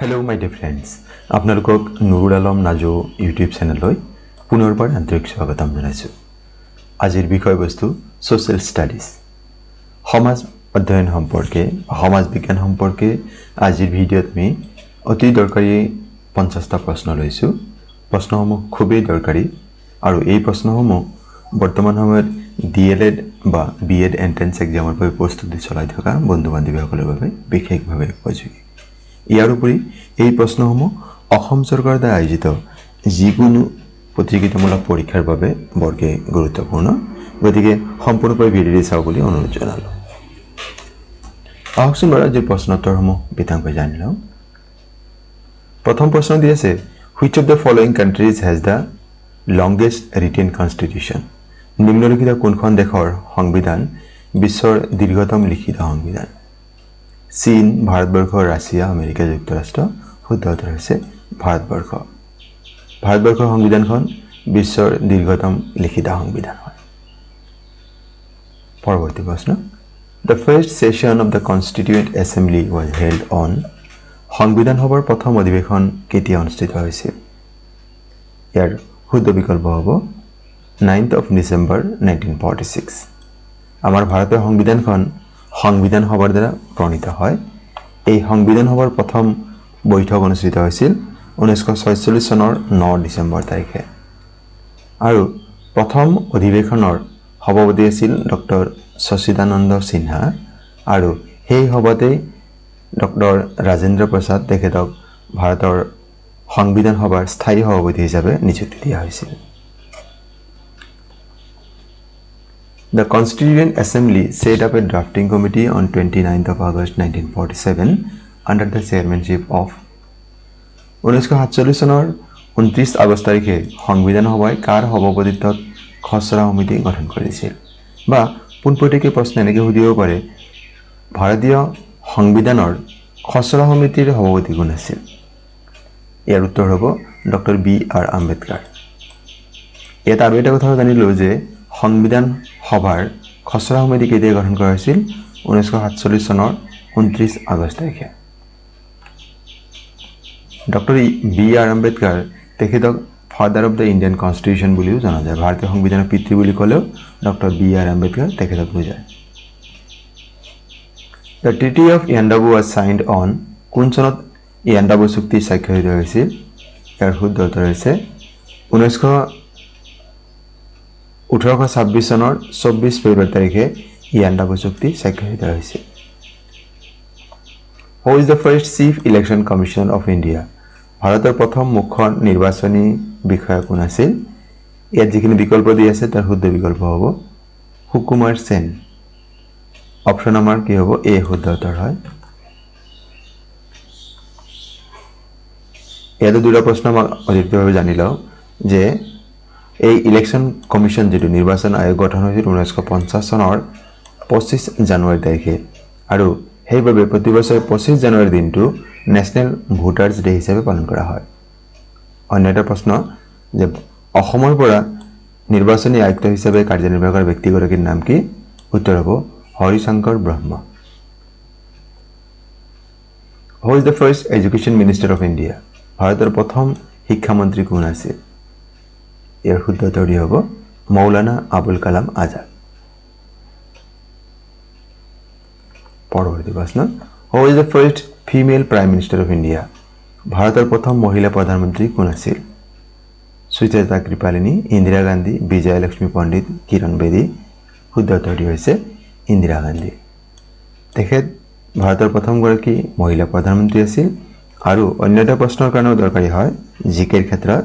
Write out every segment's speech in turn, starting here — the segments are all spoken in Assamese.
হেল্ল' মাই ডিয়াৰ ফ্ৰেণ্ডছ, আপোনালোকক নুৰুল আলম নাজু ইউটিউব চেনেললৈ পুনৰবাৰ আন্তৰিক স্বাগতম জনাইছোঁ। আজিৰ বিষয়বস্তু ছ'চিয়েল ষ্টাডিজ, সমাজ অধ্যয়ন সম্পৰ্কে, সমাজ বিজ্ঞান সম্পৰ্কে আজিৰ ভিডিঅ'ত আমি অতি দৰকাৰী 50টা প্ৰশ্ন লৈছোঁ। প্ৰশ্নসমূহ খুবেই দৰকাৰী আৰু এই প্ৰশ্নসমূহ বৰ্তমান সময়ত DLED বা BEd এণ্ট্ৰেন্স এক্সামৰ বাবে প্ৰস্তুতি চলাই থকা বন্ধু বান্ধৱীসকলৰ বাবে বিশেষভাৱে উপযোগী। ইয়াৰ উপৰি এই প্ৰশ্নসমূহ অসম চৰকাৰৰ দ্বাৰা আয়োজিত যিকোনো প্ৰতিযোগিতামূলক পৰীক্ষাৰ বাবে বৰকে গুৰুত্বপূৰ্ণ, গতিকে সম্পূৰ্ণকৈ ভিডিঅ'টি চাওঁ বুলি অনুৰোধ জনালোঁ। আহকচোন বাৰু আজিৰ প্ৰশ্নোত্তৰসমূহ বিতংকৈ জানি লওঁ। প্ৰথম প্ৰশ্ন দি আছে, which of the following countries has the longest written constitution? নিম্নলিখিত কোনখন দেশৰ সংবিধান বিশ্বৰ দীৰ্ঘতম লিখিত সংবিধান? চীন, ভাৰতবৰ্ষ, ৰাছিয়া, আমেৰিকা যুক্তৰাষ্ট্ৰ। শুদ্ধ উত্তৰ হৈছে ভাৰতবৰ্ষ। ভাৰতবৰ্ষৰ সংবিধানখন বিশ্বৰ দীৰ্ঘতম লিখিত সংবিধান হয়। পৰৱৰ্তী প্ৰশ্ন, the first session of the constituent assembly was held on? সংবিধান সভাৰ প্ৰথম অধিৱেশন কেতিয়া অনুষ্ঠিত হৈছিল? ইয়াৰ শুদ্ধ বিকল্প হ'ব 9th of December 1946। আমাৰ ভাৰতীয় সংবিধানখন সংবিধান সভাৰ দ্বাৰা প্ৰণীত হয়। এই সংবিধান সভাৰ প্ৰথম বৈঠক অনুষ্ঠিত হৈছিল 1946 চনৰ 9 ডিচেম্বৰ তাৰিখে আৰু প্ৰথম অধিৱেশনৰ সভাপতি আছিল ডক্টৰ সচিদানন্দ সিনহা আৰু সেই সভাতেই ডক্টৰ ৰাজেন্দ্ৰ প্ৰসাদ তেখেতক ভাৰতৰ সংবিধান সভাৰ স্থায়ী সভাপতি হিচাপে নিযুক্তি দিয়া হৈছিল। The Constituent Assembly set up a drafting committee on 29th of August 1947 under the chairmanship of 1947 চনৰ 29 আগষ্ট তাৰিখে সংবিধান সভাই কাৰ সভাপতিত্বত খচৰা সমিতি গঠন কৰিছিল? বা পোনপটীয়াকৈ প্ৰশ্ন এনেকৈ সুধিব পাৰে, ভাৰতীয় সংবিধানৰ খচৰা সমিতিৰ সভাপতি কোন আছিল? ইয়াৰ উত্তৰ হ'ব ডক্টৰ B.R. আম্বেদকাৰ। ইয়াত আৰু এটা কথা জানিলোঁ যে সংবিধান সভাৰ খচৰা সমিতি কেতিয়া গঠন কৰা হৈছিল? 1947 চনৰ 29 আগষ্ট তাৰিখে। Doctor B.R. আম্বেদকাৰ তেখেতক father of the Indian constitution বুলিও জনা যায়। ভাৰতীয় সংবিধানৰ পিতৃ বুলি ক'লেও ডক্টৰ B.R. আম্বেদকাৰ তেখেতক বুজায়। The treaty of Yandabo was child on? কোন চনত ইয়াণ্ডাবু চুক্তি স্বাক্ষৰিত হৈছিল? ইয়াৰ শুদ্ধ উত্তৰ হৈছে 1826 চনৰ 24 ফেব্ৰুৱাৰী তাৰিখে ইয়াণ্ডাবু চুক্তি স্বাক্ষৰিত হৈছিল। হু is the first chief election commissioner of India? ভাৰতৰ প্ৰথম মুখ্য নিৰ্বাচনী বিষয়া কোন আছিল? ইয়াত যিখিনি বিকল্প দি আছে তাৰ শুদ্ধ বিকল্প হ'ব সুকুমাৰ সেন। অপশ্যন আমাৰ কি হ'ব? এ শুদ্ধ উত্তৰ হয়। ইয়াতে দুটা প্ৰশ্ন আমাক অধিকভাৱে জানি লওঁ যে এই ইলেকশ্যন কমিশ্যন যিটো নিৰ্বাচন আয়োগ গঠন হৈছিল 1950 চনৰ 25 জানুৱাৰী তাৰিখে আৰু সেইবাবে প্ৰতি বছৰে 25 জানুৱাৰী দিনটো নেশ্যনেল ভোটাৰ্ছ ডে হিচাপে পালন কৰা হয়। অন্য এটা প্ৰশ্ন যে অসমৰ পৰা নিৰ্বাচনী আয়ুক্ত হিচাপে কাৰ্যনিৰ্বাহ কৰা ব্যক্তিগৰাকীৰ নাম কি? উত্তৰ হ'ব Harishankar Brahma. Who is the first education minister of India? ভাৰতৰ প্ৰথম শিক্ষামন্ত্ৰী কোন আছিল? ইয়াৰ শুদ্ধ উত্তৰটি হ'ব মৌলানা আবুল কালাম আজাদ। পৰৱৰ্তী প্ৰশ্ন, হু is the first female prime minister of India? ভাৰতৰ প্ৰথম মহিলা প্ৰধানমন্ত্ৰী কোন আছিল? সুচেতা কৃপালিনী, ইন্দিৰা গান্ধী, বিজয়া লক্ষ্মী পণ্ডিত, কিৰণ বেদী। শুদ্ধ উত্তৰটি হৈছে ইন্দিৰা গান্ধী। তেখেত ভাৰতৰ প্ৰথমগৰাকী মহিলা প্ৰধানমন্ত্ৰী আছিল আৰু অন্য এটা প্ৰশ্নৰ কাৰণেও দৰকাৰী হয়, জিকেৰ ক্ষেত্ৰত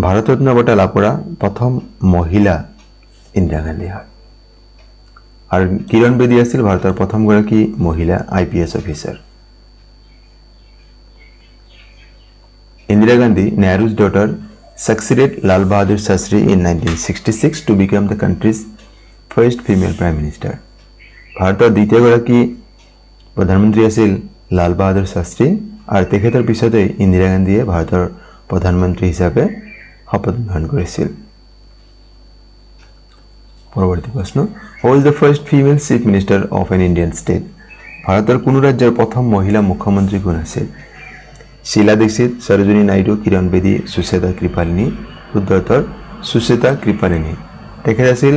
ভাৰত ৰত্ন বঁটা লাভ কৰা প্ৰথম মহিলা ইন্দিৰা গান্ধী হয় আৰু কিৰণ বেদী আছিল ভাৰতৰ প্ৰথমগৰাকী মহিলা IPS officer. Indira Gandhi, Nehru's daughter, succeeded Lal Bahadur Shastri in 1966 to become the country's first female prime minister. ভাৰতৰ দ্বিতীয়গৰাকী প্ৰধানমন্ত্ৰী আছিল লাল বাহাদুৰ শাস্ত্ৰী আৰু তেখেতৰ পিছতে ইন্দিৰা গান্ধীয়ে ভাৰতৰ প্ৰধানমন্ত্ৰী হিচাপে শপত গ্ৰহণ কৰিছিল। পৰৱৰ্তী প্ৰশ্ন, হু is the first female chief minister of N Indian state? ভাৰতৰ কোনো ৰাজ্যৰ প্ৰথম মহিলা মুখ্যমন্ত্ৰী কোন আছিল? शीला दीक्षित, सरोजिनी नायडू, किरण बेदी, सुचेता कृपालिनी। শুদ্ধ উত্তৰ সুচেতা কৃপালিনী। তেখেত আছিল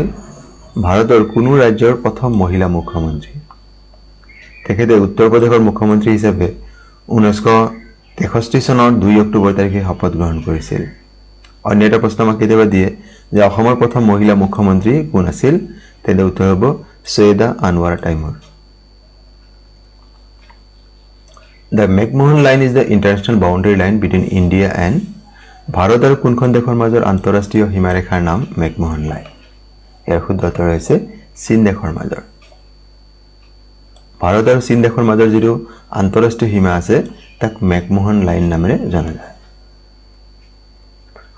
ভাৰতৰ কোনো ৰাজ্যৰ প্ৰথম মহিলা মুখ্যমন্ত্ৰী। তেখেতে উত্তৰ প্ৰদেশৰ মুখ্যমন্ত্ৰী হিচাপে 1963 চনৰ 2 অক্টোবৰ তাৰিখে শপত গ্ৰহণ কৰিছিল। অন্য এটা প্ৰশ্ন আমাক কেতিয়াবা দিয়ে যে অসমৰ প্ৰথম মহিলা মুখ্যমন্ত্ৰী কোন আছিল, তেন্তে উত্তৰ হ'ব Syeda Anwar টাইমুৰ। The McMahon line is the international boundary line between India and Bharat আৰু কোনখন দেশৰ মাজৰ আন্তঃৰাষ্ট্ৰীয় সীমাৰেখাৰ নাম মেকমোহন লাইন। ইয়াৰ শুদ্ধ উত্তৰ হৈছে চীন দেশৰ মাজৰ। ভাৰত আৰু চীন দেশৰ মাজৰ যিটো আন্তঃৰাষ্ট্ৰীয় সীমা আছে তাক মেকমোহন লাইন নামেৰে জনা যায়।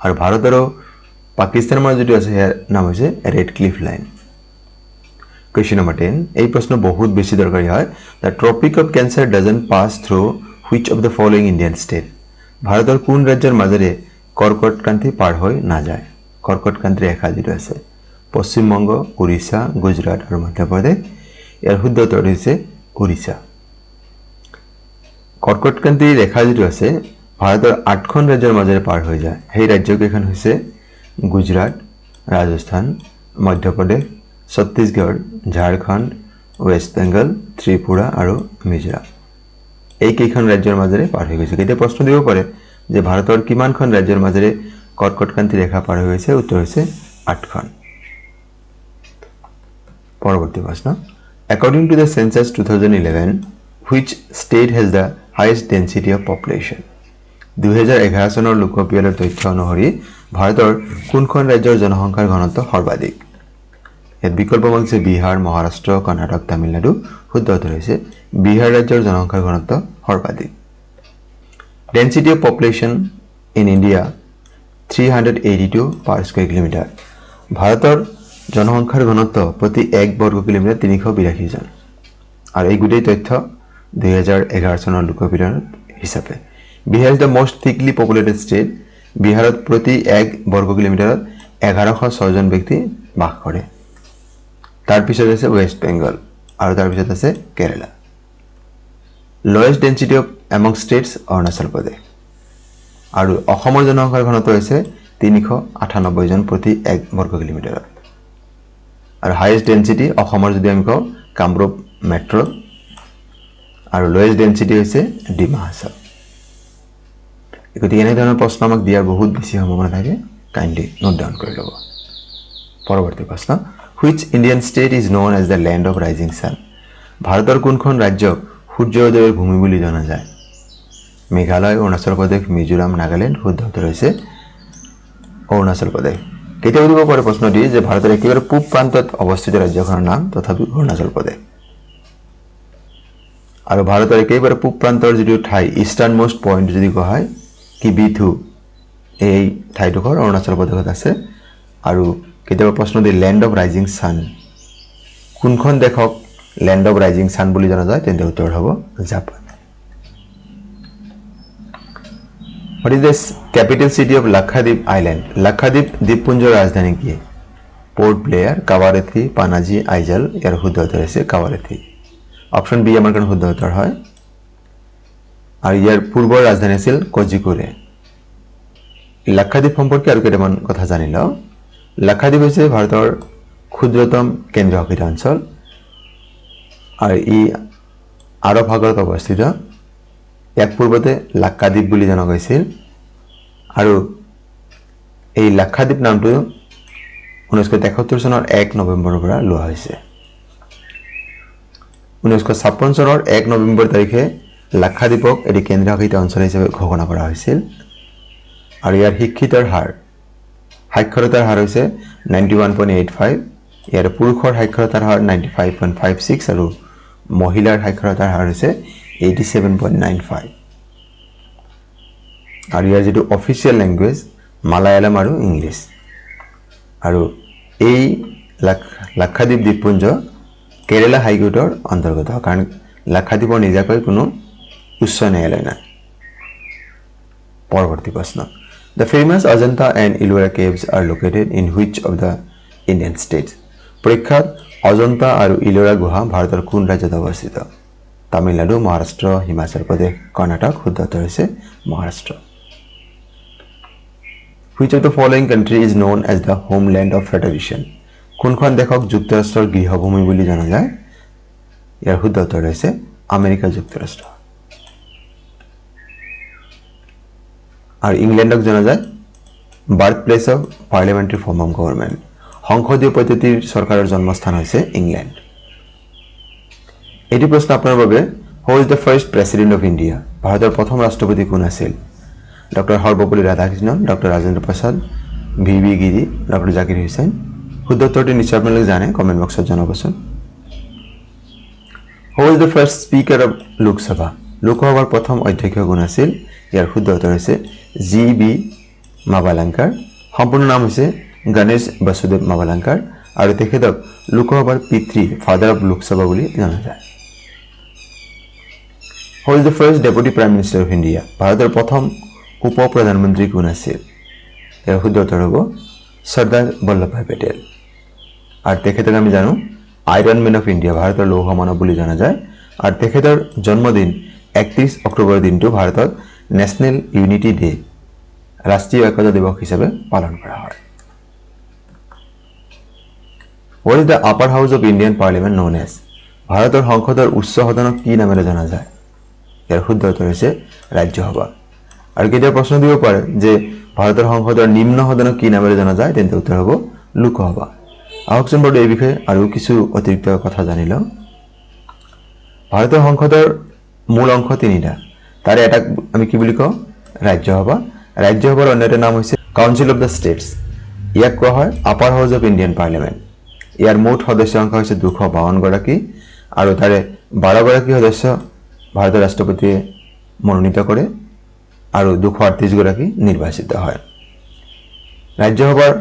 আৰু ভাৰত আৰু পাকিস্তানৰ মাজৰ যিটো আছে ইয়াৰ নাম হৈছে red cliff line. Question number 10, এই প্ৰশ্ন বহুত বেছি দৰকাৰী হয়। The Tropic of Cancer doesn't pass through which of the following Indian state? ভাৰতৰ কোন ৰাজ্যৰ মাজেৰে কৰ্কটক্ৰান্তি পাৰ হৈ নাযায়? কৰ্কটক্ৰান্তিৰ ৰেখা যিটো আছে পশ্চিমবংগ, উৰিষ্যা, গুজৰাট আৰু মধ্যপ্ৰদেশ। ইয়াৰ শুদ্ধ উত্তৰ হৈছে উৰিষ্যা। কৰ্কটক্ৰান্তিৰ ৰেখা যিটো আছে ভাৰতৰ 8খন ৰাজ্যৰ মাজেৰে পাৰ হৈ যায়। সেই ৰাজ্যকেইখন হৈছে গুজৰাট, ৰাজস্থান, মধ্যপ্ৰদেশ, ছত্তীশগড়, ঝাৰখণ্ড, ৱেষ্ট বেংগল, ত্ৰিপুৰা আৰু মিজোৰাম। এইকেইখন ৰাজ্যৰ মাজেৰে পাৰ হৈ গৈছে। কেতিয়া প্ৰশ্ন দিব পাৰে যে ভাৰতৰ কিমানখন ৰাজ্যৰ মাজেৰে কৰ্কটক্ৰান্তি ৰেখা পাৰ হৈ গৈছে? উত্তৰ হৈছে 8খন। পৰৱৰ্তী প্ৰশ্ন, According to the census 2011, which state has the highest density of population? 2011 চনৰ লোকপিয়লৰ তথ্য অনুসৰি ভাৰতৰ কোনখন ৰাজ্যৰ জনসংখ্যাৰ ঘনত্ব সৰ্বাধিক? ইয়াত বিকল্প হৈছে বিহাৰ, মহাৰাষ্ট্ৰ, কৰ্ণাটক, তামিলনাডু। শুদ্ধ উত্তৰ হৈছে বিহাৰ ৰাজ্যৰ জনসংখ্যাৰ ঘনত্ব সৰ্বাধিক। Density of population in India 382 per square kilometer. ভাৰতৰ জনসংখ্যাৰ ঘনত্ব প্ৰতি 1 বৰ্গ কিলোমিটাৰ 382 জন। আৰু এই গোটেই তথ্য 2011 চনৰ লোকপিয়ল হিচাপে। Bihar is the most thickly populated state. বিহাৰত প্ৰতি 1 বৰ্গ কিলোমিটাৰত 1106 জন ব্যক্তি বাস কৰে। তাৰপিছত আছে ৱেষ্ট বেংগল আৰু তাৰপিছত আছে Kerala. Lowest density of among states Arunachal Pradesh. আৰু অসমৰ জনসংখ্যাৰ ঘনত্ব হৈছে 398 জন প্ৰতি 1 বৰ্গ কিলোমিটাৰত। আৰু হাইয়েষ্ট ডেন্সিটি অসমৰ যদি আমি কওঁ কামৰূপ মেট্ৰ', আৰু লয়েষ্ট ডেন্সিটি হৈছে ডিমা হাছাও। গতিকে এনেধৰণৰ প্ৰশ্ন আমাক দিয়াৰ বহুত বেছি সম্ভাৱনা থাকে, কাইণ্ডলি নোট ডাউন কৰি ল'ব। পৰৱৰ্তী প্ৰশ্ন, Which Indian state is known as the land of rising sun? ভাৰতৰ কোনখন ৰাজ্যক সূৰ্য উদয়ৰ ভূমি বুলি জনা যায়? মেঘালয়, অৰুণাচল প্ৰদেশ, মিজোৰাম, নাগালেণ্ড। শুদ্ধ উত্তৰ হৈছে অৰুণাচল প্ৰদেশ। কেতিয়াবা দিব পাৰে প্ৰশ্নটি যে ভাৰতৰ একেবাৰে পূব প্ৰান্তত অৱস্থিত ৰাজ্যখনৰ নাম, তথাপি অৰুণাচল প্ৰদেশ। আৰু ভাৰতৰ একেবাৰে পূব প্ৰান্তৰ যিটো ঠাই ইষ্টাৰ্ণ মোষ্ট পইণ্ট যদি কোৱা হয় কিবিথু, এই ঠাইডোখৰ অৰুণাচল প্ৰদেশত আছে। আৰু কেতিয়াবা প্ৰশ্ন দিয়ে লেণ্ড অফ ৰাইজিং ছান, কোনখন দেশক লেণ্ড অফ ৰাইজিং ছান বুলি জনা যায়? তেন্তে উত্তৰ হ'ব Japan. What is the capital city of Lakshadweep Island? Lakshadweep দ্বীপপুঞ্জৰ ৰাজধানী কি? পোৰ্ট ব্লেয়াৰ, কাৱাৰেথি, পানাজী, আইজল। ইয়াৰ শুদ্ধ উত্তৰ হৈছে কাৱাৰেথি। অপশ্যন বি আমাৰ কাৰণে শুদ্ধ উত্তৰ হয়। আৰু ইয়াৰ পূৰ্বৰ ৰাজধানী আছিল কোজিকোড়ে। লাক্ষাদ্বীপ সম্পৰ্কে আৰু কেইটামান কথা জানি লওঁ। লাক্ষাদ্বীপ হৈছে ভাৰতৰ ক্ষুদ্ৰতম কেন্দ্ৰীয় শাসিত অঞ্চল আৰু ই আৰৱ সাগৰত অৱস্থিত। ইয়াক পূৰ্বতে লাক্ষাদ্বীপ বুলি জনা গৈছিল আৰু এই লাক্ষাদ্বীপ নামটো 1973 চনৰ 1 নৱেম্বৰৰ পৰা লোৱা হৈছে। 1956 চনৰ 1 নৱেম্বৰ তাৰিখে লাক্ষাদ্বীপক এটি কেন্দ্ৰীয় শাসিত অঞ্চল হিচাপে ঘোষণা কৰা হৈছিল। আৰু ইয়াৰ সাক্ষৰতাৰ হাৰ হৈছে 91.85। ইয়াৰ পুৰুষৰ সাক্ষৰতাৰ হাৰ 95.56 আৰু মহিলাৰ সাক্ষৰতাৰ হাৰ হৈছে 87.95। আৰু ইয়াৰ যিটো অফিচিয়েল লেংগুৱেজ মালায়ালম আৰু ইংলিছ। আৰু এই লাক্ষাদ্বীপ দ্বীপপুঞ্জ কেৰেলা হাইকোৰ্টৰ অন্তৰ্গত, কাৰণ লাক্ষাদ্বীপৰ নিজাকৈ কোনো উচ্চ ন্যায়ালয় নাই। পৰৱৰ্তী প্ৰশ্ন, The famous Ajanta and Ellora caves are located in which of the Indian states? পৰীক্ষাত অজন্তা আৰু ইলোৰা গুহা ভাৰতৰ কোন ৰাজ্যত অৱস্থিত? তামিলনাডু, মহাৰাষ্ট্ৰ, হিমাচল প্ৰদেশ, কৰ্ণাটক। শুদ্ধ উত্তৰ হৈছে Maharashtra. Which of the following country is known as the homeland of federation? কোনখন দেশক যুক্তৰাষ্ট্ৰৰ গৃহভূমি বুলি জনা যায়? ইয়াৰ শুদ্ধ উত্তৰ হৈছে আমেৰিকা যুক্তৰাষ্ট্ৰ। আৰু ইংলেণ্ডক জনা যায় birth place of parliamentary form of government. সংসদীয় পদ্ধতিৰ চৰকাৰৰ জন্মস্থান হৈছে ইংলেণ্ড। এটি প্ৰশ্ন আপোনাৰ বাবে, হু is the first president of India? ভাৰতৰ প্ৰথম ৰাষ্ট্ৰপতি কোন আছিল? Doctor Sarvepalli Radhakrishnan, doctor Rajendra Prasad, V গিৰি, ডক্টৰ জাকিৰ হুছেইন। শুদ্ধ উত্তৰটি নিশ্চয় আপোনালোকে জানে, কমেণ্ট বক্সত জনাবচোন। হু is the first speaker of Lok Sabha? লোকসভাৰ প্ৰথম অধ্যক্ষ কোন আছিল? ইয়াৰ শুদ্ধ উত্তৰ হৈছে জি.বি. মাভালাংকাৰ। সম্পূৰ্ণ নাম হৈছে গণেশ বসুদেৱ মাভালাংকাৰ আৰু তেখেতক লোকসভাৰ পিতৃ, ফাদাৰ অফ লোকসভা বুলি জনা যায়। হু is the first deputy prime minister of India? ভাৰতৰ প্ৰথম উপ প্ৰধানমন্ত্ৰী কোন আছিল? ইয়াৰ শুদ্ধ উত্তৰ হ'ব চৰ্দাৰ বল্লভভাই পেটেল। আৰু তেখেতক আমি জানো আইৰণ মেন অফ ইণ্ডিয়া, ভাৰতৰ লৌহ মানৱ বুলি জনা যায়। আৰু তেখেতৰ জন্মদিন 31 অক্টোবৰ দিনটো ভাৰতত নেশ্যনেল ইউনিটি ডে, ৰাষ্ট্ৰীয় একতা দিৱস হিচাপে পালন কৰা হয়। What is the upper house of Indian parliament known as? ভাৰতৰ সংসদৰ উচ্চ সদনক কি নামেৰে জনা যায়? ইয়াৰ শুদ্ধ উত্তৰ হৈছে ৰাজ্যসভা। আৰু কেতিয়াবা প্ৰশ্ন দিব পাৰে যে ভাৰতৰ সংসদৰ নিম্ন সদনক কি নামেৰে জনা যায়, তেন্তে উত্তৰ হ'ব লোকসভা। আহকচোন বাৰু এই বিষয়ে আৰু কিছু অতিৰিক্ত কথা জানি লওঁ। ভাৰতৰ সংসদৰ মূল অংশ তিনিটা, তাৰে এটাক আমি কি বুলি কওঁ? ৰাজ্যসভা। ৰাজ্যসভাৰ অন্য এটা নাম হৈছে কাউন্সিল অফ দ্য ষ্টেটছ। ইয়াক কোৱা হয় upper house of Indian parliament. ইয়াৰ মুঠ সদস্য সংখ্যা হৈছে 252 গৰাকী আৰু তাৰে 12 গৰাকী সদস্য ভাৰতৰ ৰাষ্ট্ৰপতিয়ে মনোনীত কৰে আৰু 238 গৰাকী নিৰ্বাচিত হয়। ৰাজ্যসভাৰ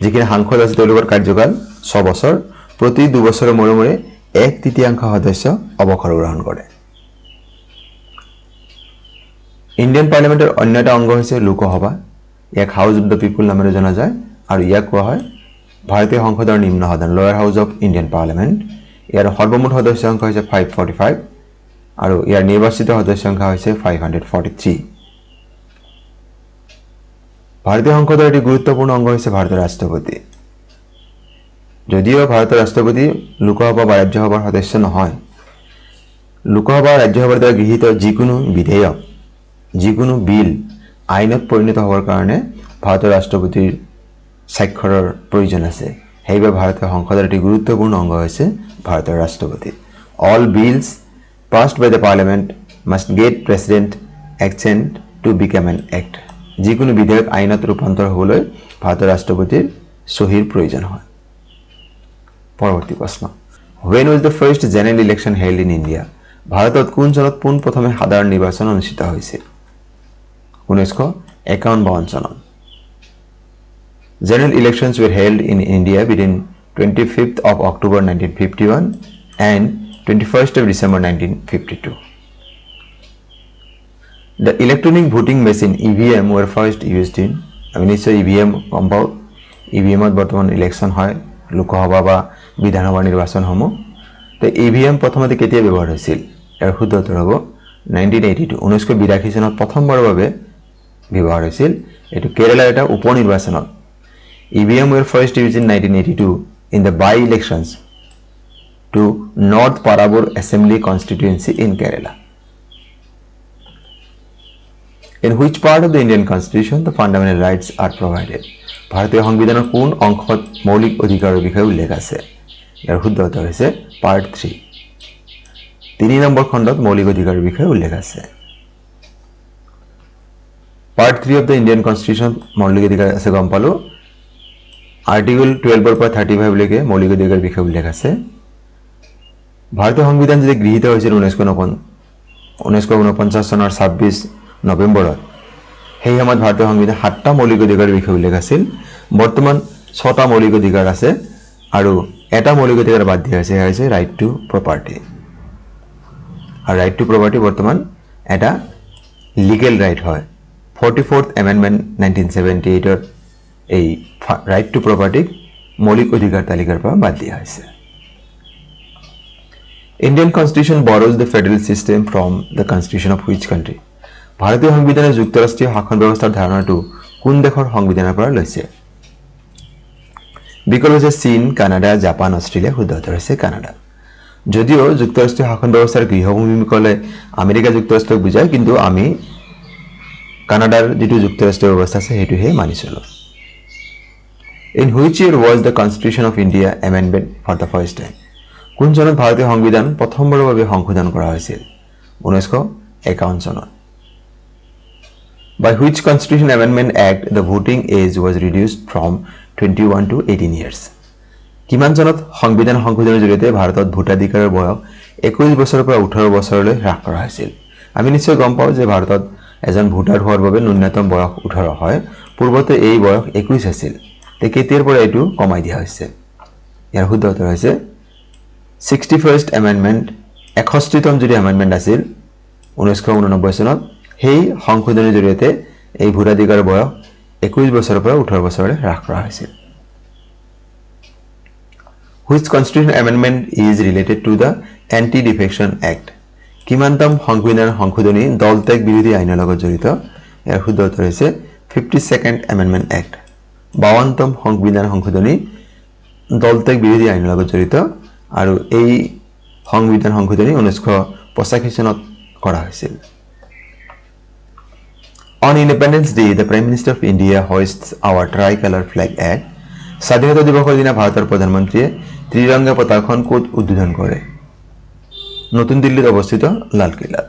যিখিনি সাংসদ আছে তেওঁলোকৰ কাৰ্যকাল 6 বছৰ। প্ৰতি 2 বছৰৰ মূৰে মূৰে 1/3 সদস্য অৱসৰ গ্ৰহণ কৰে। ইণ্ডিয়ান পাৰ্লিয়ামেণ্টৰ অন্য এটা অংগ হৈছে লোকসভা। ইয়াক হাউচ অফ দ্য পিপুল নামেৰে জনা যায় আৰু ইয়াক কোৱা হয় ভাৰতীয় সংসদৰ নিম্ন সদন, লোৱাৰ হাউচ অফ ইণ্ডিয়ান পাৰ্লিয়ামেণ্ট। ইয়াৰ সৰ্বমুঠ সদস্য সংখ্যা হৈছে 545 আৰু ইয়াৰ নিৰ্বাচিত সদস্য সংখ্যা হৈছে 543। ভাৰতীয় সংসদৰ এটি গুৰুত্বপূৰ্ণ অংগ হৈছে ভাৰতৰ ৰাষ্ট্ৰপতি। যদিও ভাৰতৰ ৰাষ্ট্ৰপতি লোকসভা বা ৰাজ্যসভাৰ সদস্য নহয়, লোকসভা ৰাজ্যসভাৰ দ্বাৰা গৃহীত যিকোনো বিধেয়ক, যিকোনো বিল আইনত পৰিণত হোৱাৰ কাৰণে ভাৰতৰ ৰাষ্ট্ৰপতিৰ স্বাক্ষৰৰ প্ৰয়োজন আছে। সেইবাবে ভাৰতীয় সংসদৰ এটি গুৰুত্বপূৰ্ণ অংগ হৈছে ভাৰতৰ ৰাষ্ট্ৰপতি। All bills passed by the parliament must get president assent to become an act. যিকোনো বিধেয়ক আইনত ৰূপান্তৰ হ'বলৈ ভাৰতৰ ৰাষ্ট্ৰপতিৰ চহীৰ প্ৰয়োজন হয়। পৰৱৰ্তী প্ৰশ্ন, when was the first general election held in India? ভাৰতত কোন চনত পোনপ্ৰথমে সাধাৰণ নিৰ্বাচন অনুষ্ঠিত হৈছিল? 1951 চনত। General elections were held in India between 25th of October 1951 and 21st of December 1952. The electronic voting machine EVM were first used in, আমি নিশ্চয় EVM গম পাওঁ, EVMত বৰ্তমান ইলেকশ্যন হয় লোকসভা বা বিধানসভাৰ নিৰ্বাচনসমূহ। তো EVM প্ৰথমতে কেতিয়া ব্যৱহাৰ হৈছিল? ইয়াৰ শুদ্ধ উত্তৰ হ'ব 1982, 1982 চনত প্ৰথমবাৰৰ বাবে ব্যৱহাৰ হৈছিল। এইটো কেৰালাৰ এটা উপ নিৰ্বাচনত। EVM were first used in 1982 in the by-elections to North Parabur Assembly constituency in Kerala. In which part of the Indian Constitution the fundamental rights are provided? ভাৰতীয় সংবিধানৰ কোন অংশত মৌলিক অধিকাৰৰ বিষয়ে উল্লেখ আছে? ইয়াৰ শুদ্ধ উত্তৰ হৈছে পাৰ্ট 3। 3 নম্বৰ খণ্ডত মৌলিক অধিকাৰৰ বিষয়ে উল্লেখ আছে। Part 3 of the Indian constitution মৌলিক অধিকাৰ আছে গম পালো। আৰ্টিকল 12 পৰা 35 লৈকে মৌলিক অধিকাৰৰ বিষয়ে উল্লেখ আছে। ভাৰতীয় সংবিধান যেতিয়া গৃহীত হৈছিল 1949 চনৰ 26 নৱেম্বৰত, সেই সময়ত ভাৰতীয় সংবিধান 7টা মৌলিক অধিকাৰৰ বিষয়ে উল্লেখ আছিল। বৰ্তমান 6টা মৌলিক অধিকাৰ আছে আৰু এটা মৌলিক অধিকাৰ বাদ দিয়া হৈছে, সেয়া হৈছে ৰাইট টু প্ৰপাৰ্টি। আৰু ৰাইট টু প্ৰপাৰ্টি বৰ্তমান এটা লিগেল ৰাইট হয়। 44th এমেণ্ডমেণ্ট 1978ৰ এই ৰাইট টু প্ৰপাৰ্টিক মৌলিক অধিকাৰ তালিকাৰ পৰা বাদ দিয়া হৈছে। Indian constitution borrows the federal system from the constitution of which country? ভাৰতীয় সংবিধানে যুক্তৰাষ্ট্ৰীয় শাসন ব্যৱস্থাৰ ধাৰণাটো কোন দেশৰ সংবিধানৰ পৰা লৈছে? বিকল্প হৈছে চীন, কানাডা, জাপান, অষ্ট্ৰেলিয়া। শুদ্ধ উত্তৰ হৈছে কানাডা। যদিও যুক্তৰাষ্ট্ৰীয় শাসন ব্যৱস্থাৰ গৃহভূমি ক'লে আমেৰিকা যুক্তৰাষ্ট্ৰক বুজায়, কিন্তু আমি কানাডাৰ যিটো যুক্তৰাষ্ট্ৰীয় ব্যৱস্থা আছে সেইটোহে মানি চলো। In which year was the Constitution of India amended for the first time? কোন চনত ভাৰতীয় সংবিধান প্ৰথমবাৰৰ বাবে সংশোধন কৰা হৈছিল? 1951 চনত। By which Constitution Amendment Act the voting age was reduced from 21 to 18 years? কিমান চনত সংবিধান সংশোধনৰ জৰিয়তে ভাৰতত ভোটাধিকাৰৰ বয়স 21 বছৰৰ পৰা 18 বছৰলৈ হ্ৰাস কৰা হৈছিল? আমি নিশ্চয় গম পাওঁ যে ভাৰতত এজন ভোটাৰ হোৱাৰ বাবে ন্যূনতম বয়স 18 হয়। পূৰ্বতে এই বয়স 21 আছিল। কেতিয়াৰ পৰা এইটো কমাই দিয়া হৈছে? ইয়াৰ শুদ্ধ উত্তৰ হৈছে 61st এমেণ্ডমেণ্ট, 61তম যদি এমেণ্ডমেণ্ট আছিল 1989 চনত, সেই সংশোধনৰ জৰিয়তে এই ভোটাধিকাৰৰ বয়স 21 বছৰৰ পৰা 18 বছৰলৈ হ্ৰাস কৰা হৈছিল। Which constitutional amendment is related to the Anti-Defection Act? কিমানতম সংবিধান সংশোধনী দলত্যাগ বিৰোধী আইনৰ লগত জড়িত? ইয়াৰ শুদ্ধ উত্তৰ হৈছে 52nd Amendment Act। 52তম সংবিধান সংশোধনী দলত্যাগ বিৰোধী আইনৰ লগত জড়িত, আৰু এই সংবিধান সংশোধনী 1985 চনত কৰা হৈছিল। On Independence Day, the Prime Minister of India hoists our tricolor flag at? স্বাধীনতা দিৱসৰ দিনা ভাৰতৰ প্ৰধানমন্ত্ৰীয়ে ত্ৰিৰংগা পতাকাখন ক'ত উদ্বোধন কৰে? নতুন দিল্লীত অৱস্থিত লালকিল্লাত।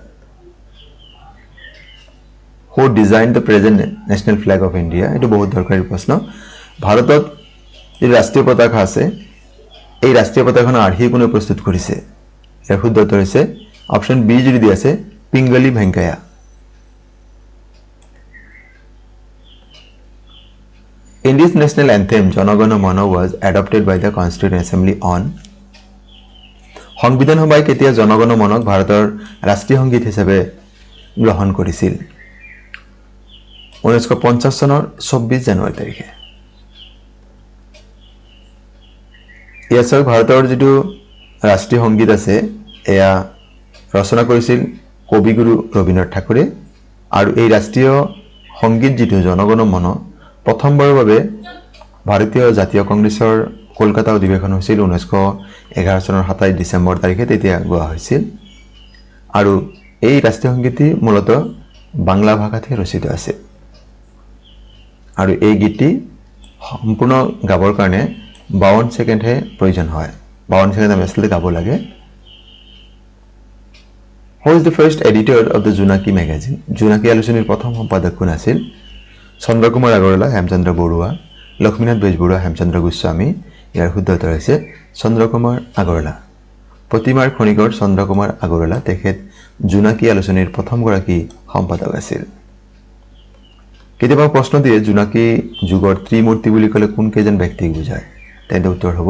Who designed the present national flag of India? এইটো বহুত দৰকাৰী প্ৰশ্ন। ভাৰতত যি ৰাষ্ট্ৰীয় পতাকা আছে, এই ৰাষ্ট্ৰীয় পতাকাখন আৰ্হি কোনে প্ৰস্তুত কৰিছে? ইয়াৰ শুদ্ধ উত্তৰ হৈছে অপশ্যন বি যদি দিয়া আছে Pingali Venkaiah. India's national anthem Jana Gana Mana was adopted by the Constituent Assembly on? সংবিধান সভাই কেতিয়া জন গণ মনক ভাৰতৰ ৰাষ্ট্ৰীয় সংগীত হিচাপে গ্ৰহণ কৰিছিল? 1950 চনৰ 24 জানুৱাৰী তাৰিখে। ইয়াৰ চাওক ভাৰতৰ যিটো ৰাষ্ট্ৰীয় সংগীত আছে এয়া ৰচনা কৰিছিল কবিগুৰু ৰবীন্দ্ৰনাথ ঠাকুৰে, আৰু এই ৰাষ্ট্ৰীয় সংগীত যিটো জন গণ মন প্ৰথমবাৰৰ বাবে ভাৰতীয় জাতীয় কংগ্ৰেছৰ কলকাতা অধিৱেশন হৈছিল 1911 চনৰ 27 ডিচেম্বৰ তাৰিখে, তেতিয়া গোৱা হৈছিল। আৰু এই ৰাষ্ট্ৰীয় সংগীতটি মূলতঃ বাংলা ভাষাতে ৰচিত আছে, আৰু এই গীতটি সম্পূৰ্ণ গাবৰ কাৰণে 52 ছেকেণ্ডহে প্ৰয়োজন হয়। 52 ছেকেণ্ড আমি আচলতে গাব লাগে। Who is the first editor of the Junaki magazine? জোনাকী আলোচনীৰ প্ৰথম সম্পাদক কোন আছিল? চন্দ্ৰকুমাৰ আগৰৱালা, হেমচন্দ্ৰ বৰুৱা, লক্ষ্মীনাথ বেজবৰুৱা, হেমচন্দ্ৰ গোস্বামী। ইয়াৰ শুদ্ধ উত্তৰ হৈছে চন্দ্ৰকুমাৰ আগৰৱালা। প্ৰতিমাৰ খনিকৰ চন্দ্ৰকুমাৰ আগৰৱালা তেখেত জোনাকী আলোচনীৰ প্ৰথমগৰাকী সম্পাদক আছিল। কেতিয়াবা প্ৰশ্ন দিয়ে জোনাকী যুগৰ ত্ৰিমূৰ্তি বুলি ক'লে কোন কেইজন ব্যক্তিক বুজায়? তেন্তে উত্তৰ হ'ব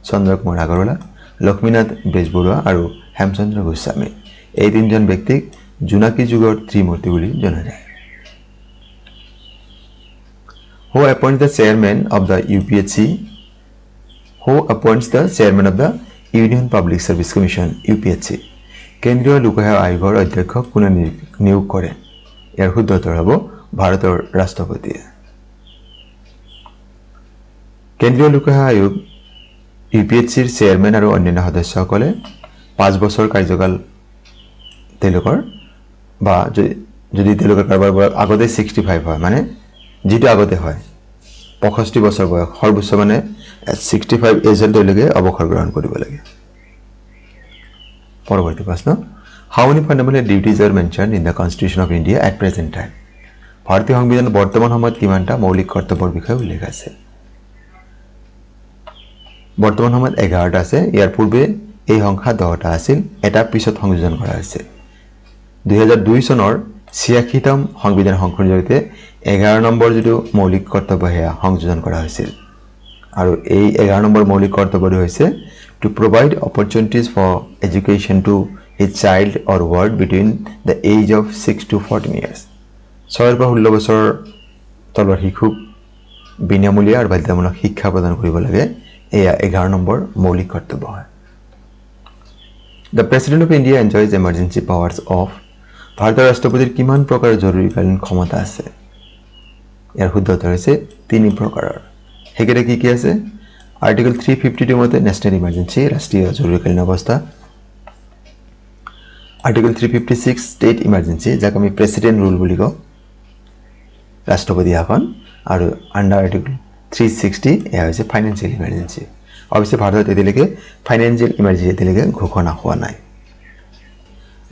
চন্দ্ৰকুমাৰ আগৰৱালা, লক্ষ্মীনাথ বেজবৰুৱা আৰু হেমচন্দ্ৰ গোস্বামী। এই তিনিজন ব্যক্তিক জোনাকী যুগৰ ত্ৰিমূৰ্তি বুলি জনা যায়। Who appoints the chairman of the UPSC? Who appoints the chairman of the Union Public Service Commission UPSC? কেন্দ্ৰীয় লোকসেৱা আয়োগৰ অধ্যক্ষক কোনে নিয়োগ কৰে? ইয়াৰ শুদ্ধ উত্তৰ হ'ব ভাৰতৰ ৰাষ্ট্ৰপতিয়ে। কেন্দ্ৰীয় লোকসেৱা আয়োগ UPSCৰ চেয়াৰমেন আৰু অন্যান্য সদস্যসকলে 5 বছৰ কাৰ্যকাল তেওঁলোকৰ, বা যদি তেওঁলোকৰ কাৰোবাৰ বয়স আগতে 65 হয়, মানে যিটো আগতে হয় 65 বছৰ বয়স, সৰ্বোচ্চ মানে 65 এজত তেওঁলোকে অৱসৰ গ্ৰহণ কৰিব লাগে। পৰৱৰ্তী প্ৰশ্ন, How many fundamental duties are mentioned in the Constitution of India at present time? ভাৰতীয় সংবিধানত বৰ্তমান সময়ত কিমানটা মৌলিক কৰ্তব্যৰ বিষয়ে উল্লেখ আছে? বৰ্তমান সময়ত 11টা আছে। ইয়াৰ পূৰ্বে এই সংখ্যা 10টা আছিল, এটা পিছত সংযোজন কৰা হৈছে। 2002 চনৰ 86তম সংবিধান সংশোধনৰ জৰিয়তে 11 নম্বৰ যিটো মৌলিক কৰ্তব্য সেয়া সংযোজন কৰা হৈছিল, আৰু এই 11 নম্বৰ মৌলিক কৰ্তব্যটো হৈছে to provide opportunities for education to a child or ward between the age of 6 to 14 years. 6 পৰা 16 বছৰৰ তলৰ শিশুক বিনামূলীয়া আৰু বাধ্যতামূলক শিক্ষা প্ৰদান কৰিব লাগে। এয়া 11 নম্বৰ মৌলিক কৰ্তব্য হয়। The President of India enjoys emergency powers of ভাৰতৰ ৰাষ্ট্ৰপতিৰ কিমান প্ৰকাৰৰ জৰুৰীকালীন ক্ষমতা আছে ইয়াৰ শুদ্ধ উত্তৰ হৈছে 3 প্ৰকাৰৰ হেকেৰে কি আছে আৰ্টিকেল 352 মতে ন্যাশনাল ইমাৰ্জেন্সি ৰাষ্ট্ৰীয় জৰুৰীকালীন অৱস্থা আৰ্টিকেল 356 স্টেট ইমাৰ্জেন্সি যাক আমি প্ৰেসিডেন্ট ৰুল বুলি কওঁ ৰাষ্ট্ৰপতি শাসন আৰু আন্ডাৰ আৰ্টিকেল 360 এয়া হৈছে ফাইনান্সিয়েল ইমাৰ্জেন্সি অৱশ্যে ভাৰতত এতিয়ালৈকে ফাইনান্সিয়েল ইমাৰ্জেন্সি এতিয়ালৈকে ঘোষণা হোৱা নাই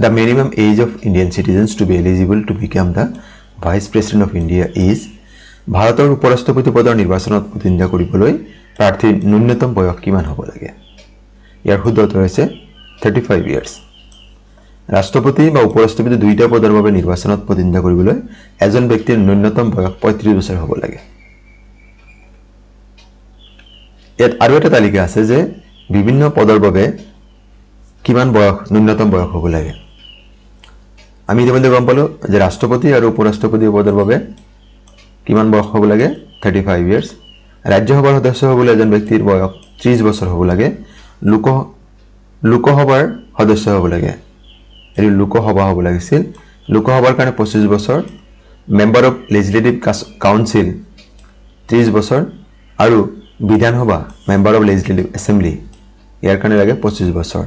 The minimum age of Indian citizens to be eligible to become the Vice President of India is ভাৰতৰ উপৰাষ্ট্ৰপতি পদৰ নিৰ্বাচনত প্ৰতিদ্বন্দ্বিতা কৰিবলৈ প্ৰাৰ্থীৰ ন্যূনতম বয়স কিমান হ'ব লাগে ইয়াৰ শুদ্ধ উত্তৰ হৈছে 35 ইয়াৰ্ছ ৰাষ্ট্ৰপতি বা উপৰাষ্ট্ৰপতি দুইটা পদৰ বাবে নিৰ্বাচনত প্ৰতিদ্বন্দ্বিতা কৰিবলৈ এজন ব্যক্তিৰ ন্যূনতম বয়স 35 বছৰ হ'ব লাগে ইয়াত আৰু এটা তালিকা আছে যে বিভিন্ন পদৰ বাবে কিমান বয়স ন্যূনতম বয়স হ'ব লাগে আমি ইতিমধ্যে গম পালো যে ৰাষ্ট্ৰপতি আৰু উপৰাষ্ট্ৰপতি পদৰ বাবে কিমান বয়স হ'ব লাগে 35 ইয়াৰ্ছ ৰাজ্যসভাৰ সদস্য হ'বলৈ এজন ব্যক্তিৰ বয়স 30 বছৰ হ'ব লাগে লোকসভাৰ সদস্য হ'ব লাগে এই লোকসভা হ'ব লাগিছিল লোকসভাৰ কাৰণে 25 বছৰ মেম্বাৰ অফ লেজিসলেটিভ কাউন্সিল 30 বছৰ আৰু বিধানসভা মেম্বাৰ অফ লেজিসলেটিভ এছেম্বলি ইয়াৰ কাৰণে লাগে 25 বছৰ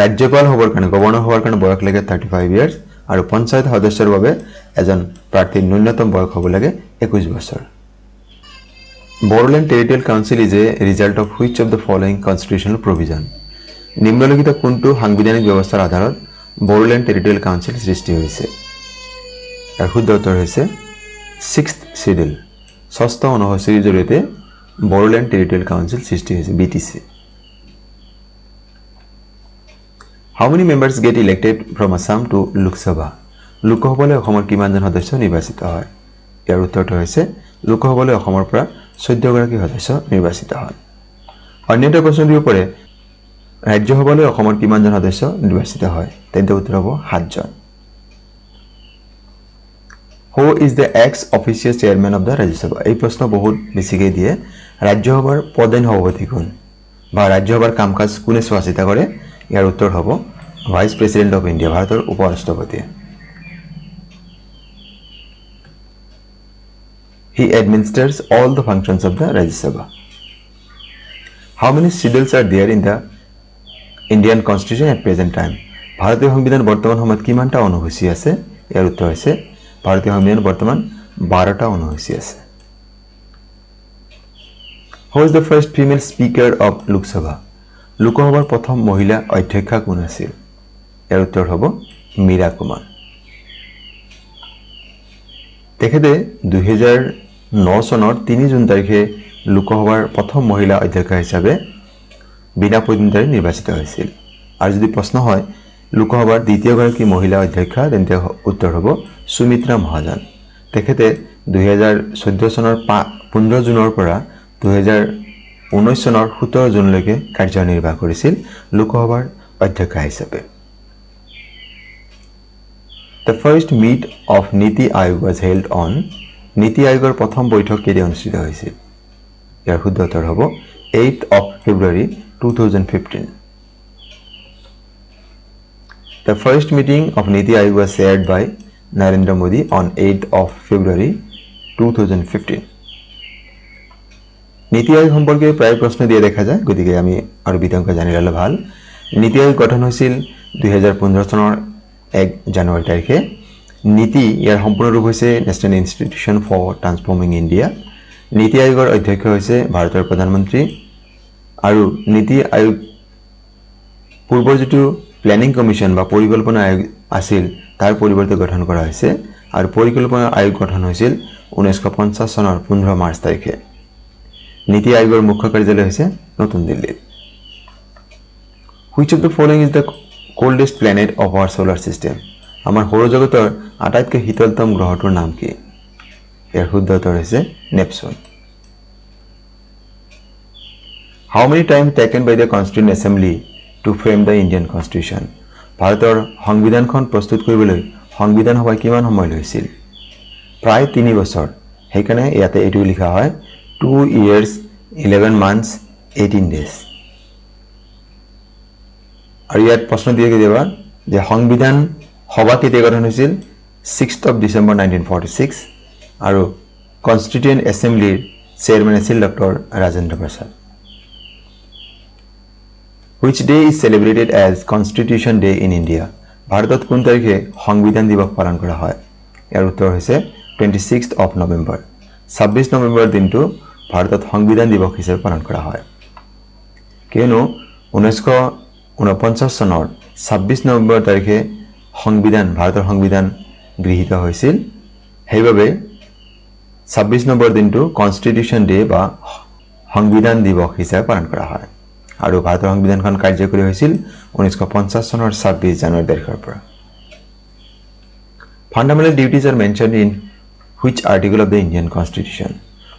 ৰাজ্যপাল হ'বৰ কাৰণে গভৰ্ণৰ হ'বৰ কাৰণে বয়স লাগে 35 ইয়াৰ্ছ আৰু পঞ্চায়ত সদস্যৰ বাবে এজন প্ৰাৰ্থীৰ ন্যূনতম বয়স হ'ব লাগে 21 বছৰ Bodoland Territorial Council is a result of which of the following constitutional provision নিম্নলিখিত কোনটো সাংবিধানিক ব্যৱস্থাৰ আধাৰত Bodoland Territorial Council সৃষ্টি হৈছে ইয়াৰ শুদ্ধ উত্তৰ হৈছে 6th schedule ষষ্ঠ অনুসূচীৰ জৰিয়তে Bodoland Territorial Council সৃষ্টি হৈছে BTC How many members get elected from Assam to Lok Sabha? লোকসভালৈ অসমৰ কিমানজন সদস্য নিৰ্বাচিত হয় ইয়াৰ উত্তৰটো হৈছে লোকসভালৈ অসমৰ পৰা 14 গৰাকী সদস্য নিৰ্বাচিত হয় অন্য এটা প্ৰশ্ন দিব পাৰে ৰাজ্যসভালৈ অসমৰ কিমানজন সদস্য নিৰ্বাচিত হয় তেন্তে উত্তৰ হ'ব 7 জন Who is the ex-officio chairman of the Rajya Sabha? এই প্ৰশ্ন বহুত বেছিকৈ দিয়ে ৰাজ্যসভাৰ প্ৰধান সভাপতি কোন বা ৰাজ্যসভাৰ কামকাজ কোনে চোৱাচিতা কৰে ইয়াৰ উত্তৰ হ'ব ভাইস প্ৰেসিডেন্ট অফ ইন্ডিয়া ভাৰতৰ উপৰাষ্ট্ৰপতি He administers all the functions of the Rajya Sabha How many schedules are there in the Indian Constitution at present time ভাৰতীয় সংবিধান বৰ্তমান সময়ত কিমানটা অনুসূচী আছে ইয়াৰ উত্তৰ হৈছে ভাৰতীয় সংবিধান বৰ্তমান 12টা অনুসূচী আছে Who is the first female speaker of Lok Sabha লোকসভাৰ প্ৰথম মহিলা অধ্যক্ষা কোন আছিল ইয়াৰ উত্তৰ হ'ব মীৰা কুমাৰ তেখেতে 2009 চনৰ 3 জুন তাৰিখে লোকসভাৰ প্ৰথম মহিলা অধ্যক্ষা হিচাপে বিনা প্ৰতিদ্বন্দ্বিতাৰে নিৰ্বাচিত হৈছিল আৰু যদি প্ৰশ্ন হয় লোকসভাৰ দ্বিতীয়গৰাকী মহিলা অধ্যক্ষা তেন্তে উত্তৰ হ'ব সুমিত্ৰা মহাজন তেখেতে 2014 চনৰ 15 জুনৰ পৰা 2019 চনৰ 17 জুনলৈকে কাৰ্যনিৰ্বাহ কৰিছিল লোকসভাৰ অধ্যক্ষ হিচাপে The first meet of Niti Aayog was held on নীতি আয়োগৰ প্ৰথম বৈঠক কেতিয়া অনুষ্ঠিত হৈছিল ইয়াৰ শুদ্ধ উত্তৰ হ'ব 8th of February 2015 The first meeting of Niti Aayog was chaired by Narendra Modi on 8th of February 2015 নীতি আয়োগ সম্পৰ্কে প্ৰায় প্ৰশ্ন দিয়ে দেখা যায় গতিকে আমি আৰু বিতংক জানি ললে ভাল নীতি আয়োগ গঠন হৈছিল 2015 চনৰ 1 জানুৱাৰী তাৰিখে নীতি ইয়াৰ সম্পূৰ্ণ ৰূপ হৈছে national institution for transforming India NITI আয়োগৰ অধ্যক্ষ হৈছে ভাৰতৰ প্ৰধানমন্ত্ৰী আৰু নীতি আয়োগ পূৰ্বৰ যেটো প্ল্যানিং কমিশন বা পৰিকল্পনা আয়োগ আছিল তাৰ পৰিৱৰ্তে গঠন কৰা হৈছে আৰু পৰিকল্পনা আয়োগ গঠন হৈছিল 1950 চনৰ 15 মাৰ্চ তাৰিখে নীতি আয়োগৰ মুখ্য কাৰ্যালয় হৈছে নতুন দিল্লীত Which of the following is the coldest planet of our solar system আমাৰ সৌৰজগতৰ আটাইতকৈ শীতলতম গ্ৰহটোৰ নাম কি ইয়াৰ শুদ্ধ উত্তৰ হৈছে Neptune How many time taken by the Constituent Assembly to frame the Indian Constitution ভাৰতৰ সংবিধানখন প্ৰস্তুত কৰিবলৈ সংবিধান সভাই কিমান সময় লৈছিল প্ৰায় 3 বছৰ হেকানে ইয়াতে এটো লিখা হয় 2 years 11 months 18 days আৰু ইয়াত প্ৰশ্ন দিয়ে কেতিয়াবা যে সংবিধান সভা কেতিয়া গঠন হৈছিল 6th of December 1946 আৰু কনষ্টিটিউয়েন্ট এছেম্বলিৰ চেয়াৰম্যান আছিল doctor Rajendra Prasad Which day is celebrated as Constitution Day in India? ভাৰতত কোন তাৰিখে সংবিধান দিৱস পালন কৰা হয় ইয়াৰ উত্তৰ হৈছে 26th of November 26 নৱেম্বৰ দিনটো ভাৰতত সংবিধান দিৱস হিচাপে পালন কৰা হয় কিয়নো 1949 চনৰ 26 নৱেম্বৰ তাৰিখে সংবিধান ভাৰতৰ সংবিধান গৃহীত হৈছিল সেইবাবে 26 নম্বৰ দিনটো কনষ্টিটিউশন ডে বা সংবিধান দিৱস হিচাপে পালন কৰা হয় আৰু ভাৰতৰ সংবিধানখন কাৰ্যকৰী হৈছিল 1950 চনৰ 26 জানুৱাৰী তাৰিখৰ পৰা Fundamental duties are mentioned in which article of the Indian Constitution?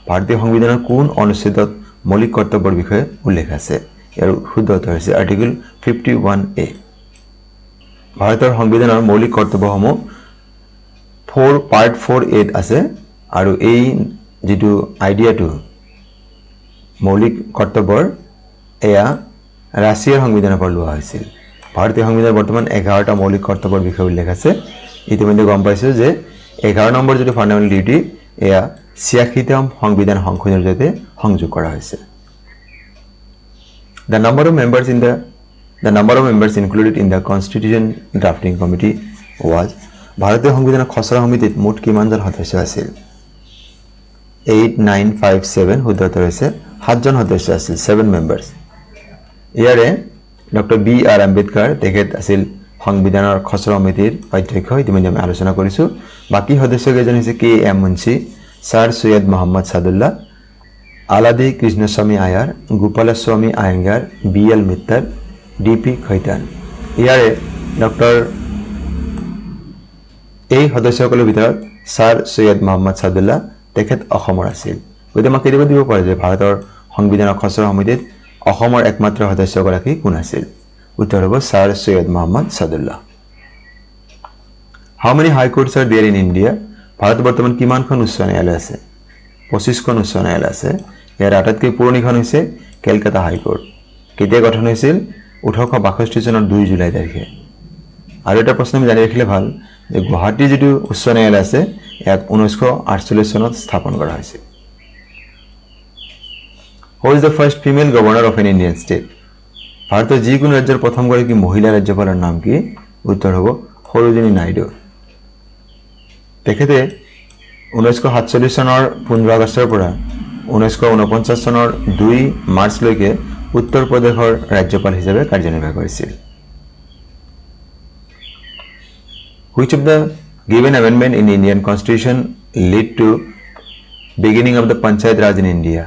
ভাৰতীয় সংবিধানৰ কোন অনুচ্ছেদত মৌলিক কৰ্তব্যৰ বিষয়ে উল্লেখ আছে ইয়াৰ শুদ্ধ উত্তৰ হৈছে আৰ্টিকল 51A ভাৰতৰ সংবিধানৰ মৌলিক কৰ্তব্যসমূহ 4 পাৰ্ট 4A আছে আৰু এই যেটো আইডিয়াটো মৌলিক কৰ্তব্যৰ এয়া ৰাষ্ট্ৰীয় সংবিধানৰ পৰা লোৱা হৈছিল ভাৰতীয় সংবিধানৰ বৰ্তমান 11টা মৌলিক কৰ্তব্যৰ বিষয়ে উল্লেখ আছে ইতিমধ্যে গম পাইছো যে 11 নম্বৰ যেটো ফান্ডামেন্টাল ডিউটি এয়া 86তম সংবিধান সংশোধনৰ জৰিয়তে সংযোগ কৰা হৈছে The number of members included in the Constitution Drafting Committee was ভাৰতীয় সংবিধানৰ খচৰা সমিতিত মুঠ কিমানজন সদস্য আছিল 8957 শুদ্ধ উত্তৰ হৈছে 7জন সদস্য আছিল 7 members ইয়াৰে ডক্টৰ বি আৰ আম্বেদকাৰ তেখেত আছিল সংবিধানৰ খচৰা সমিতিৰ অধ্যক্ষ ইতিমধ্যে আমি আলোচনা কৰিছো বাকি সদস্য কেইজন হৈছে K M Munshi sir Syed Mohammad Saadullah Alladi Krishnaswami Ayyar Gopalaswami Ayyangar B L Mitter D P Khaitan ইয়াৰে ডক্টৰ এই সদস্যসকলৰ ভিতৰত স্যাৰ সৈয়দ মোহাম্মদ সাদুল্লাহ তেখেত অসমৰ আছিল গতিকে মই কেতিয়াবা দিব পাৰে যে ভাৰতৰ সংবিধানৰ খচৰা সমিতিত অসমৰ একমাত্ৰ সদস্যগৰাকী কোন আছিল উত্তৰ হ'ব sir Syed Mohammad Sadullah How many high courts are there in India? Bharat বৰ্তমান কিমানখন উচ্চ ন্যায়ালয় আছে 25খন উচ্চ ন্যায়ালয় আছে ইয়াৰ আটাইতকৈ পুৰণিখন হৈছে কলকাতা হাই কোৰ্ট কেতিয়া গঠন হৈছিল 1862 চনৰ 2 জুলাই তাৰিখে আৰু এটা প্ৰশ্ন আমি জানি ৰাখিলে ভাল যে গুৱাহাটী যেটো উচ্চ ন্যায়ালয় আছে ইয়াক 1948 চনত স্থাপন কৰা হৈছিল Who is the first female governor of an Indian state? ভাৰতৰ যিকোনো ৰাজ্যৰ প্ৰথমগৰাকী মহিলা ৰাজ্যপালৰ নাম কি উত্তৰ হ'ব সৰোজিনী নাইডু তেখেতে 1947 চনৰ 15 আগষ্টৰ পৰা 1949 চনৰ 2 মাৰ্চ লৈকে উত্তৰ প্ৰদেশৰ ৰাজ্যপাল হিচাপে কাৰ্যনিৰ্বাহ কৰিছিল Which of the given amendment in Indian Constitution lead to beginning of the Panchayat Raj in India?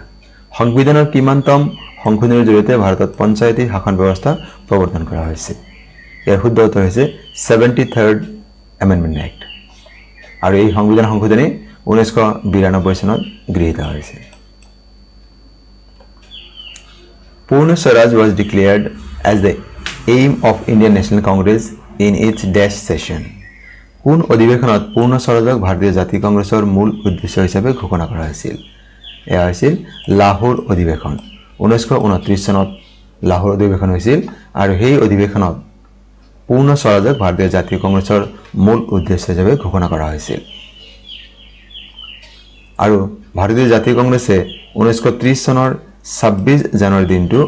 সংবিধানৰ কিমানতম সংশোধনৰ জৰিয়তে ভাৰতত পঞ্চায়তী শাসন ব্যৱস্থা প্ৰৱৰ্তন কৰা হৈছে ইয়াৰ শুদ্ধ উত্তৰ হৈছে 73rd Amendment Act আৰু এই সংবিধান সংশোধনী 1992 চনত গৃহীত হৈছিল Purna Swaraj was declared as the aim of Indian National Congress in its dash session কোন অধিৱেশনত পূৰ্ণ স্বৰাজক ভাৰতীয় জাতীয় কংগ্ৰেছৰ মূল উদ্দেশ্য হিচাপে ঘোষণা কৰা হৈছিল এয়া হৈছিল লাহোৰ অধিৱেশন 1929 চনত লাহোৰ অধিৱেশন হৈছিল আৰু সেই অধিৱেশনত পূৰ্ণ স্বৰাজক ভাৰতীয় জাতীয় কংগ্ৰেছৰ মূল উদ্দেশ্য হিচাপে ঘোষণা কৰা হৈছিল আৰু ভাৰতীয় জাতীয় কংগ্ৰেছে 1930 চনৰ 26 জানুৱাৰী দিনটো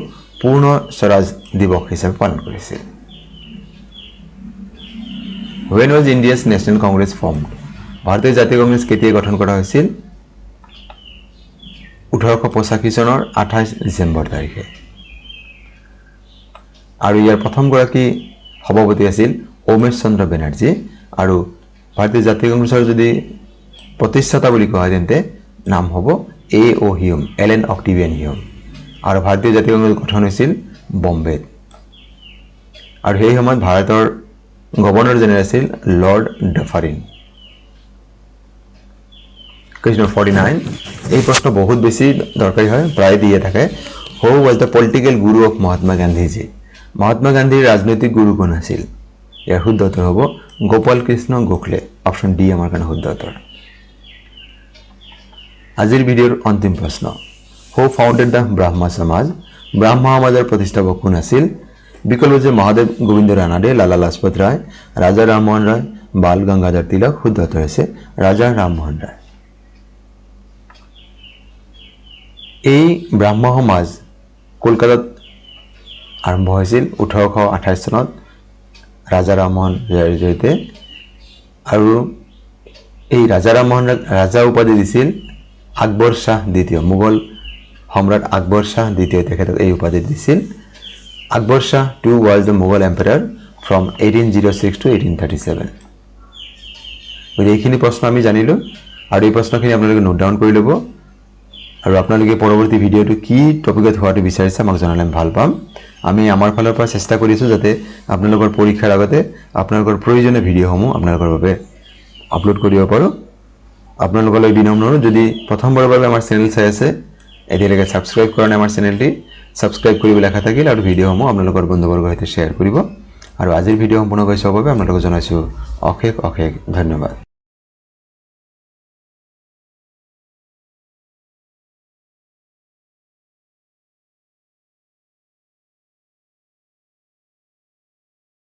পূৰ্ণ স্বৰাজ দিৱস হিচাপে পালন কৰিছিল When was India's National Congress formed? ভাৰতীয় জাতীয় কংগ্ৰেছ কেতিয়া গঠন কৰা হৈছিল 1885 চনৰ 28 ডিসেম্বৰ তাৰিখে আৰু ইয়াৰ প্ৰথম গৰাকী সভাপতি আছিল ওমেশ চন্দ্ৰ বেনাৰ্জী আৰু ভাৰতীয় জাতীয় কংগ্ৰেছৰ যদি প্ৰতিষ্ঠাতা বুলি কোৱা হয় তেন্তে নাম হ'ব A.O. হিউম এলেন অক্টিভিয়ান হিউম আৰু ভাৰতীয় জাতীয় কংগ্ৰেছ গঠন হৈছিল বম্বেত আৰু সেই সময়ত ভাৰতৰ গভৰ্ণৰ জেনেৰেল আছিল লৰ্ড ডাফাৰিন Question 49 এই প্ৰশ্ন বহুত বেছি দৰকাৰী হয় প্ৰায় দিয়ে থাকে Who was the political guru of Mahatma Gandhi ji? Mahatma গান্ধীৰ ৰাজনৈতিক গুৰু কোন আছিল ইয়াৰ শুদ্ধ উত্তৰ হ'ব গোপাল কৃষ্ণ গোখলে অপচন ডি আমাৰ কাৰণে শুদ্ধ উত্তৰ আজিৰ ভিডিঅ'ৰ অন্তিম প্ৰশ্ন Who founded the Brahma Samaj? ব্ৰাহ্ম সমাজৰ প্ৰতিষ্ঠাপক কোন আছিল বিকল্প যে মহাদেৱ গোবিন্দ ৰানাডে, লালা লাজপত ৰায়, ৰাজা ৰামমোহন ৰায়, বাল গংগাধৰ তিলক, শুদ্ধ উত্তৰ হৈছে ৰাজা ৰামমোহন ৰায়। এই ব্ৰাহ্ম সমাজ কলকাতাত আৰম্ভ হৈছিল 1828 চনত ৰাজা ৰামমোহন ৰায়ৰ জৰিয়তে, আৰু এই ৰাজা ৰামমোহন ৰায়ক ৰাজা উপাধি দিছিল আকবৰ শাহ দ্বিতীয়, মোগল সম্ৰাট আকবৰ শাহ দ্বিতীয় তেখেতক এই উপাধি দিছিল। আকবৰ শাহ II was the Mughal emperor from 1806 to 1837। গতিকে এইখিনি প্ৰশ্ন আমি জানিলোঁ, আৰু এই প্ৰশ্নখিনি আপোনালোকে নোট ডাউন কৰি ল'ব, আৰু আপোনালোকে পৰৱৰ্তী ভিডিঅ'টো কি টপিকত হোৱাটো বিচাৰিছে আমাক জনালে ভাল পাম। আমি আমাৰ ফালৰ পৰা চেষ্টা কৰিছোঁ যাতে আপোনালোকৰ পৰীক্ষাৰ আগতে আপোনালোকৰ প্ৰয়োজনীয় ভিডিঅ'সমূহ আপোনালোকৰ বাবে আপলোড কৰিব পাৰোঁ। আপোনালোকলৈ বিনম্ৰ অনুৰোধ, যদি প্ৰথমবাৰৰ বাবে আমাৰ চেনেল চাই আছে, এতিয়ালৈকে ছাবস্ক্ৰাইব কৰা নাই আমাৰ চেনেলটি, ছাবস্ক্ৰাইব কৰিব লেখা থাকিল, আৰু ভিডিঅ'সমূহ আপোনালোকৰ বন্ধুবৰ্গৰ সৈতে শ্বেয়াৰ কৰিব। আৰু আজিৰ ভিডিঅ' সম্পূৰ্ণকৈ চোৱাৰ বাবে আপোনালোকক জনাইছোঁ অশেষ অশেষ ধন্যবাদ।